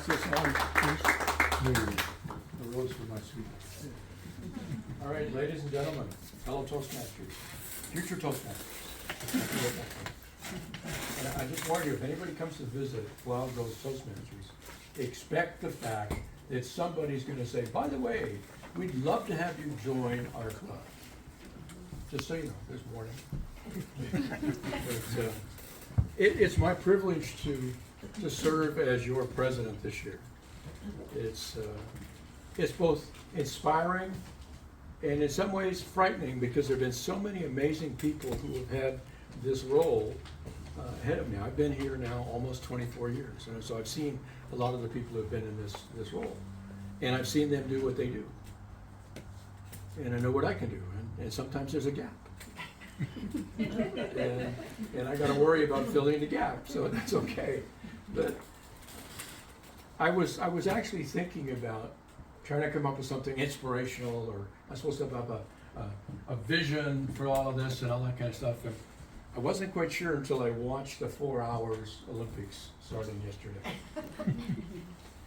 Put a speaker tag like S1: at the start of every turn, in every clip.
S1: pass this on, please? A rose for my sweetheart. All right, ladies and gentlemen, fellow Toastmasters, future Toastmasters. And I just warn you, if anybody comes to visit Wild Rose Toastmasters, expect the fact that somebody's going to say, by the way, we'd love to have you join our club. Just so you know, there's warning. But, it's my privilege to serve as your president this year. It's both inspiring and in some ways frightening because there have been so many amazing people who have had this role ahead of me. I've been here now almost 24 years, and so I've seen a lot of the people who have been in this role, and I've seen them do what they do, and I know what I can do, and sometimes there's a gap. and I got to worry about filling the gap, so that's okay. But I was actually thinking about trying to come up with something inspirational, or I'm supposed to have a vision for all of this and all that kind of stuff. And I wasn't quite sure until I watched the 4 hours Olympics starting yesterday.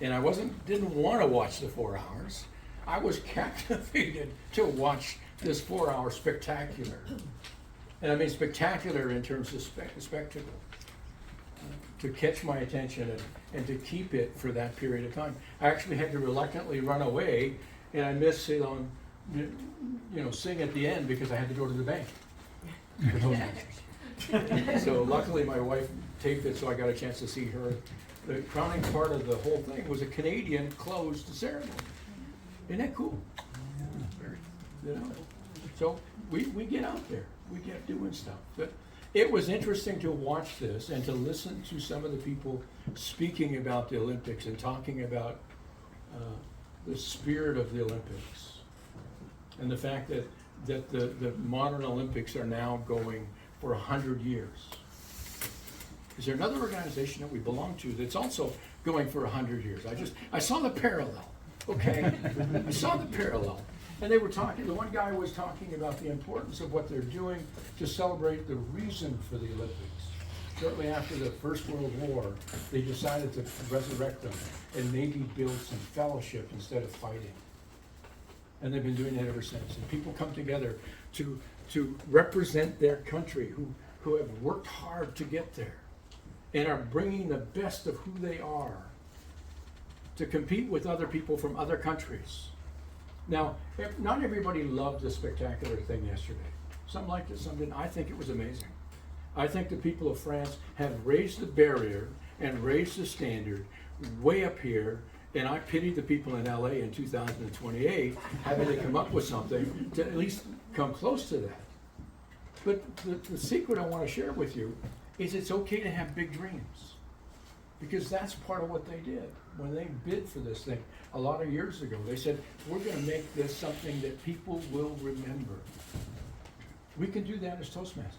S1: And I didn't want to watch the 4 hours. I was captivated to watch this 4-hour spectacular. And I mean spectacular in terms of spectacle. To catch my attention and to keep it for that period of time. I actually had to reluctantly run away, and I missed sing at the end because I had to go to the bank. So luckily my wife taped it, so I got a chance to see her. The crowning part of the whole thing was a Canadian closed ceremony. Isn't that cool? You know? So we get out there, we get doing stuff. But it was interesting to watch this and to listen to some of the people speaking about the Olympics and talking about the spirit of the Olympics and the fact that the modern Olympics are now going for 100 years. Is there another organization that we belong to that's also going for 100 years? I saw the parallel, okay? I saw the parallel. And they were talking, the one guy was talking about the importance of what they're doing to celebrate the reason for the Olympics. Shortly after the First World War, they decided to resurrect them and maybe build some fellowship instead of fighting. And they've been doing that ever since. And people come together to represent their country, who have worked hard to get there and are bringing the best of who they are to compete with other people from other countries. Now, not everybody loved the spectacular thing yesterday. Some liked it, some didn't. I think it was amazing. I think the people of France have raised the barrier and raised the standard way up here, and I pity the people in LA in 2028 having to come up with something to at least come close to that. But the secret I want to share with you is it's okay to have big dreams, because that's part of what they did when they bid for this thing a lot of years ago. They said, we're going to make this something that people will remember. We can do that as Toastmasters.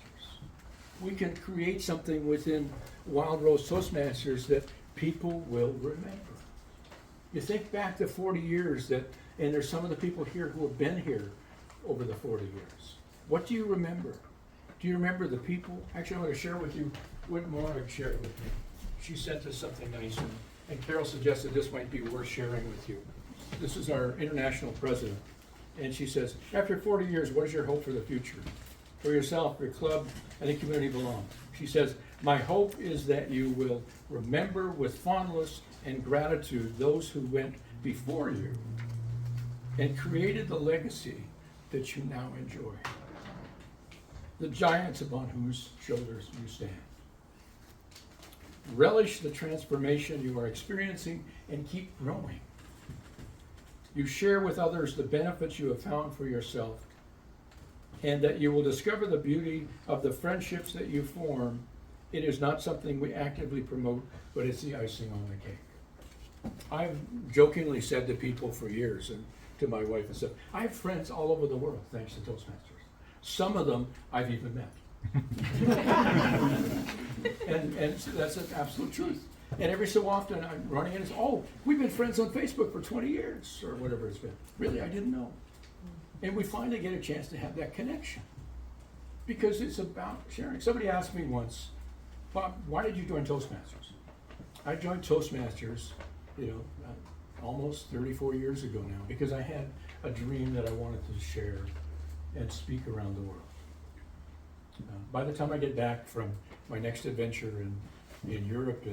S1: We can create something within Wild Rose Toastmasters that people will remember. You think back to 40 years and there's some of the people here who have been here over the 40 years. What do you remember? Do you remember the people? Actually, I want to share with you what Morag shared with me. She sent us something nice, and Carol suggested this might be worth sharing with you. This is our international president, and she says, after 40 years, what is your hope for the future? For yourself, your club, and the community belong. She says, my hope is that you will remember with fondness and gratitude those who went before you and created the legacy that you now enjoy. The giants upon whose shoulders you stand. Relish the transformation you are experiencing and keep growing. You share with others the benefits you have found for yourself, and that you will discover the beauty of the friendships that you form. It is not something we actively promote, but it's the icing on the cake. I've jokingly said to people for years, and to my wife and stuff, I have friends all over the world thanks to Toastmasters. Some of them I've even met. and that's an absolute truth. And every so often I'm running in and say, oh, we've been friends on Facebook for 20 years, or whatever it's been. Really, I didn't know. And we finally get a chance to have that connection, because it's about sharing. Somebody asked me once, Bob, why did you join Toastmasters? I joined Toastmasters almost 34 years ago now, because I had a dream that I wanted to share and speak around the world. By the time I get back from my next adventure in Europe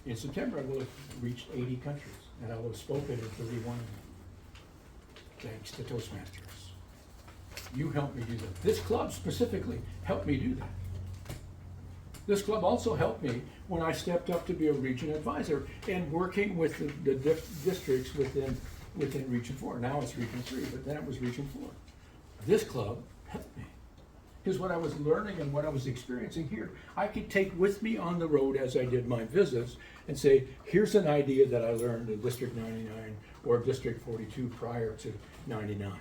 S1: in September, I will have reached 80 countries, and I will have spoken in 31 thanks to Toastmasters. You helped me do that. This club specifically helped me do that. This club also helped me when I stepped up to be a region advisor and working with the districts within Region 4. Now it's Region 3, but then it was Region 4. This club helped me. Because what I was learning and what I was experiencing here, I could take with me on the road as I did my visits and say, here's an idea that I learned in District 99 or District 42 prior to 99.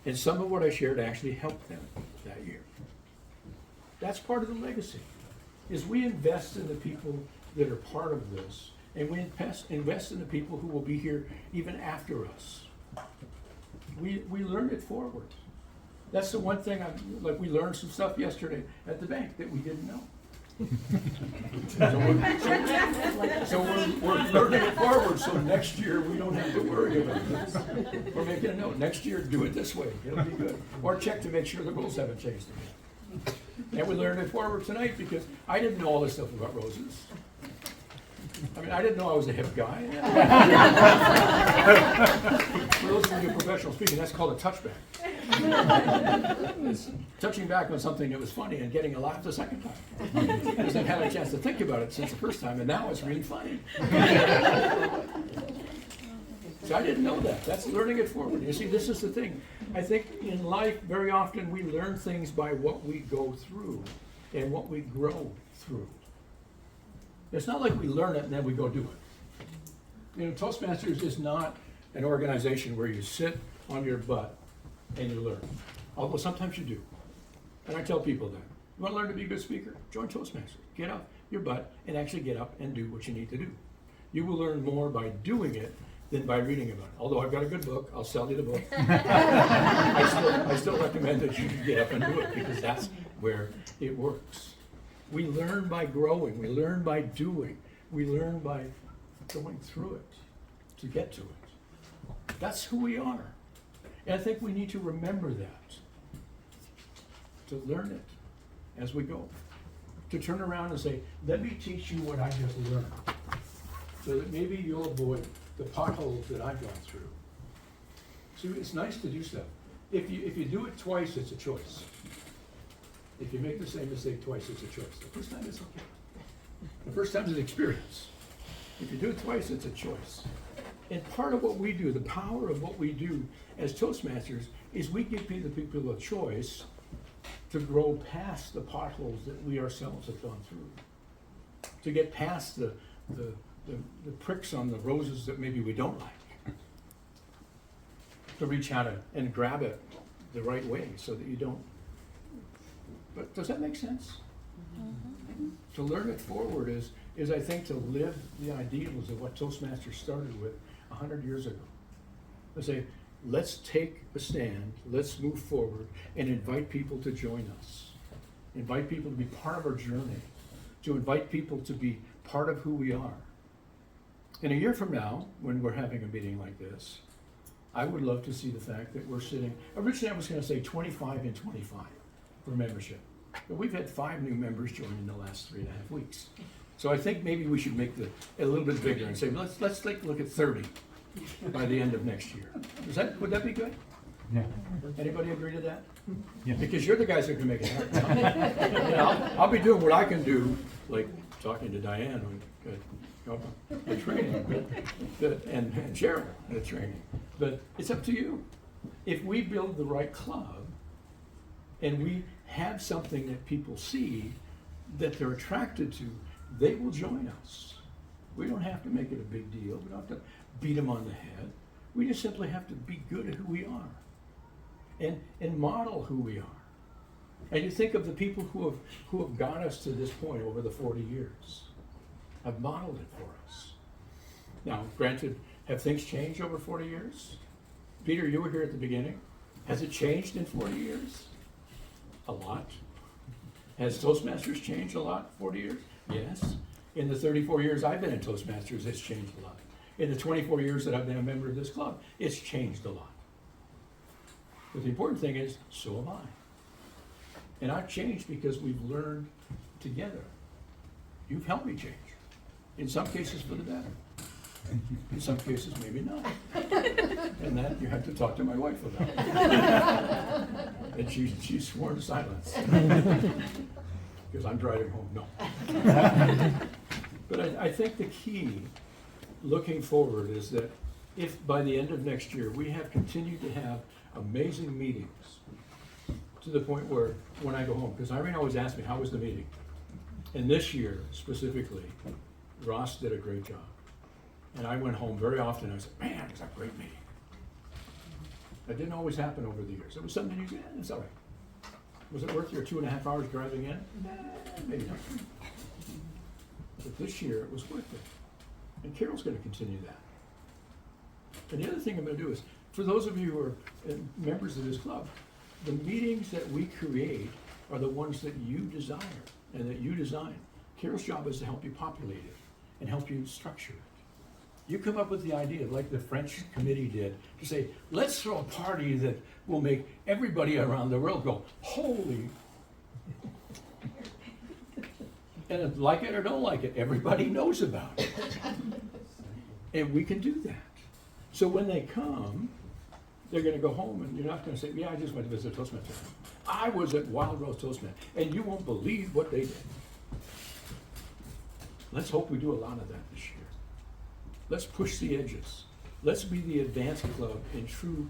S1: And some of what I shared actually helped them that year. That's part of the legacy, is we invest in the people that are part of this, and we invest in the people who will be here even after us. We learn it forward. That's the one thing, like we learned some stuff yesterday at the bank that we didn't know. So we're learning it forward, so next year we don't have to worry about it. We're making a note, next year do it this way, it'll be good. Or check to make sure the rules haven't changed again. And we learned it forward tonight because I didn't know all this stuff about roses. I mean, I didn't know I was a hip guy. For those of you professional speaking, that's called a touchback. It's touching back on something that was funny and getting a laugh the second time. Because I've had a chance to think about it since the first time, and now it's really funny. So I didn't know that. That's learning it forward. You see, this is the thing. I think in life, very often we learn things by what we go through and what we grow through. It's not like we learn it and then we go do it. You know, Toastmasters is not an organization where you sit on your butt and you learn. Although sometimes you do. And I tell people that. You want to learn to be a good speaker? Join Toastmasters. Get off your butt and actually get up and do what you need to do. You will learn more by doing it than by reading about it. Although I've got a good book, I'll sell you the book. I still recommend that you get up and do it because that's where it works. We learn by growing, we learn by doing, we learn by going through it to get to it. That's who we are. And I think we need to remember that, to learn it as we go. To turn around and say, let me teach you what I just learned, so that maybe you'll avoid the potholes that I've gone through. See, it's nice to do stuff. If you do it twice, it's a choice. If you make the same mistake twice, it's a choice. The first time, it's okay. The first time is an experience. If you do it twice, it's a choice. And part of what we do, the power of what we do as Toastmasters, is we give the people a choice to grow past the potholes that we ourselves have gone through. To get past the pricks on the roses that maybe we don't like. To reach out and grab it the right way so that you don't. But does that make sense? Mm-hmm. To learn it forward is I think to live the ideals of what Toastmasters started with 100 years ago. They say, let's take a stand, let's move forward and invite people to join us. Invite people to be part of our journey, to invite people to be part of who we are. And a year from now, when we're having a meeting like this, I would love to see the fact that we're sitting, originally I was going to say 25 and 25 for membership. But we've had 5 new members join in the last 3.5 weeks. So I think maybe we should make it a little bit bigger and say, let's take a look at 30 by the end of next year. Would that be good?
S2: Yeah.
S1: Anybody agree to that?
S2: Yeah.
S1: Because you're the guys that can make it happen. I'll be doing what I can do, like talking to Diane on the training, and Cheryl at the training. But it's up to you. If we build the right club and we have something that people see that they're attracted to, they will join us. We don't have to make it a big deal. We don't have to beat them on the head. We just simply have to be good at who we are and model who we are. And you think of the people who have got us to this point over the 40 years, have modeled it for us. Now, granted, have things changed over 40 years? Peter, you were here at the beginning. Has it changed in 40 years? A lot. Has Toastmasters changed a lot in 40 years? Yes. In the 34 years I've been in Toastmasters, it's changed a lot. In the 24 years that I've been a member of this club, it's changed a lot. But the important thing is, so am I. And I've changed because we've learned together. You've helped me change. In some cases for the better. In some cases, maybe not. And that you have to talk to my wife about. And she's sworn silence. Because I'm driving home, no. But I think the key, looking forward, is that if by the end of next year, we have continued to have amazing meetings, to the point where when I go home, because Irene always asks me, how was the meeting? And this year, specifically, Ross did a great job. And I went home very often, and I said, man, it was a great meeting. That didn't always happen over the years. It was something you said, it's all right. Was it worth your 2.5 hours driving in? Maybe not. But this year, it was worth it. And Carol's gonna continue that. And the other thing I'm gonna do is, for those of you who are members of this club, the meetings that we create are the ones that you desire and that you design. Carol's job is to help you populate it and help you structure it. You come up with the idea, like the French committee did, to say, let's throw a party that will make everybody around the world go, holy. And if like it or don't like it, everybody knows about it. And we can do that. So when they come, they're gonna go home and you're not gonna say, yeah, I just went to visit Toastmasters. I was at Wild Rose Toastmasters, and you won't believe what they did. Let's hope we do a lot of that this year. Let's push the edges. Let's be the advanced club in true,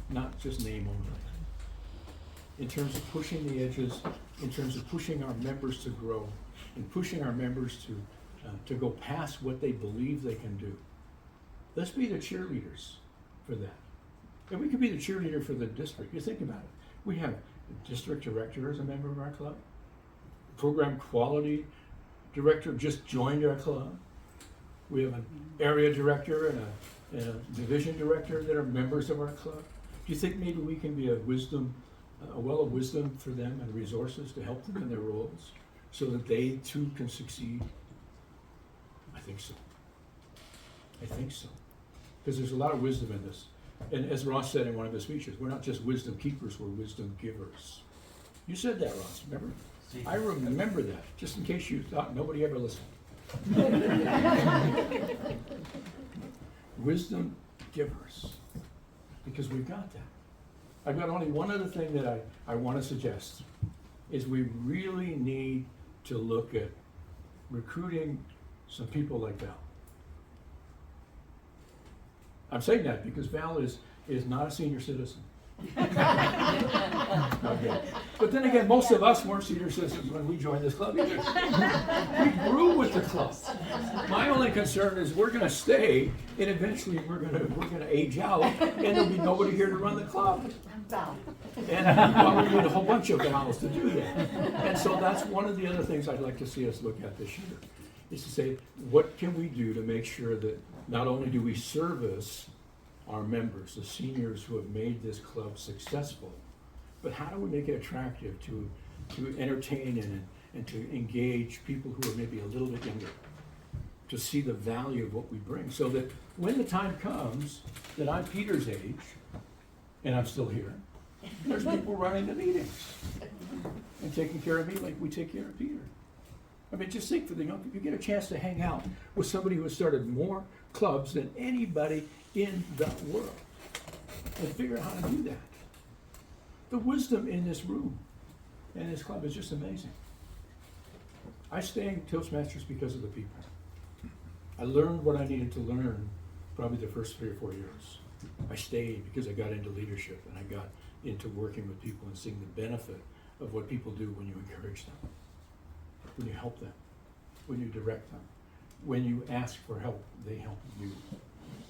S1: not just name only. In terms of pushing the edges, in terms of pushing our members to grow, and pushing our members to go past what they believe they can do. Let's be the cheerleaders for that. And we could be the cheerleader for the district. You think about it. We have a district director as a member of our club. Program quality director just joined our club. We have an area director and a division director that are members of our club. Do you think maybe we can be a well of wisdom for them and resources to help them in their roles so that they too can succeed? I think so. I think so. Because there's a lot of wisdom in this. And as Ross said in one of his speeches, we're not just wisdom keepers, we're wisdom givers. You said that, Ross, remember? I remember that, just in case you thought nobody ever listened. Wisdom givers, because we've got that. I've got only one other thing that I want to suggest, is we really need to look at recruiting some people like Val. I'm saying that because Val is not a senior citizen. Okay. But then again, most of us weren't senior citizens when we joined this club either. We grew with the club. My only concern is we're gonna stay, and eventually we're gonna age out, and there'll be nobody here to run the club. And well, we need a whole bunch of Vals to do that. And so that's one of the other things I'd like to see us look at this year, is to say, what can we do to make sure that not only do we service our members, the seniors who have made this club successful, but how do we make it attractive to entertain and to engage people who are maybe a little bit younger, to see the value of what we bring, so that when the time comes that I'm Peter's age, and I'm still here, there's people running the meetings and taking care of me like we take care of Peter. I mean, just think for the young people, you get a chance to hang out with somebody who has started more clubs than anybody in the world, and figure out how to do that. The wisdom in this room and this club is just amazing. I stay in Toastmasters because of the people. I learned what I needed to learn probably the first 3 or 4 years. I stayed because I got into leadership and I got into working with people and seeing the benefit of what people do when you encourage them, when you help them, when you direct them, when you ask for help, they help you.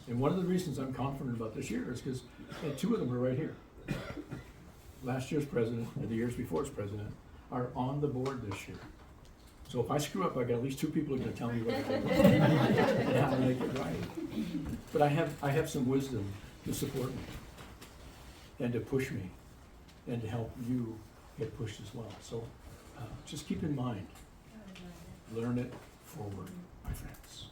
S1: And one of the reasons I'm confident about this year is because 2 of them are right here. Last year's president and the years before's president are on the board this year. So if I screw up, I got at least 2 people who are going to tell me what to do and how to make it right. But I have some wisdom to support me and to push me and to help you get pushed as well. So just keep in mind, learn it, forward, my friends.